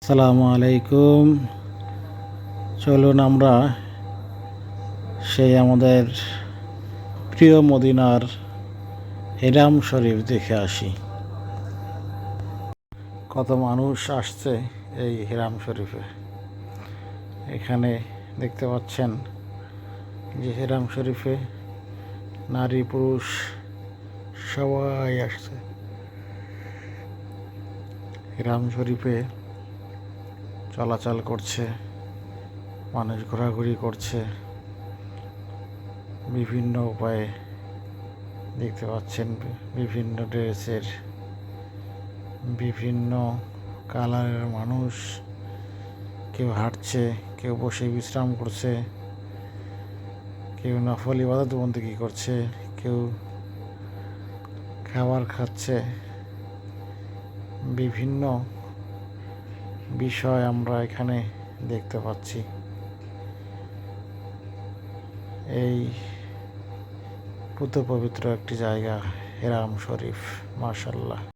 আসসালামু আলাইকুম। চলুন আমরা সেই আমাদের প্রিয় মদিনার হিরাম শরীফ দেখে আসি। কত মানুষ আসছে এই হিরাম শরীফে। এখানে দেখতে পাচ্ছেন যে হিরাম শরীফে নারী পুরুষ সবাই আসছে। হিরাম শরীফে চলাচল করছে, মানুষ ঘোরাঘুরি করছে বিভিন্ন উপায়ে। দেখতে পাচ্ছেন বিভিন্ন ড্রেসের, বিভিন্ন কালারের মানুষ। কেউ হাঁটছে, কেউ বসে বিশ্রাম করছে, কেউ নফল ইবাদত বন্দেগী করছে, কেউ খাবার খাচ্ছে। বিভিন্ন বিষয় আমরা এখানে দেখতে পাচ্ছি। এই পুত পবিত্র একটি জায়গা হিরাম শরীফ, মাশাআল্লাহ।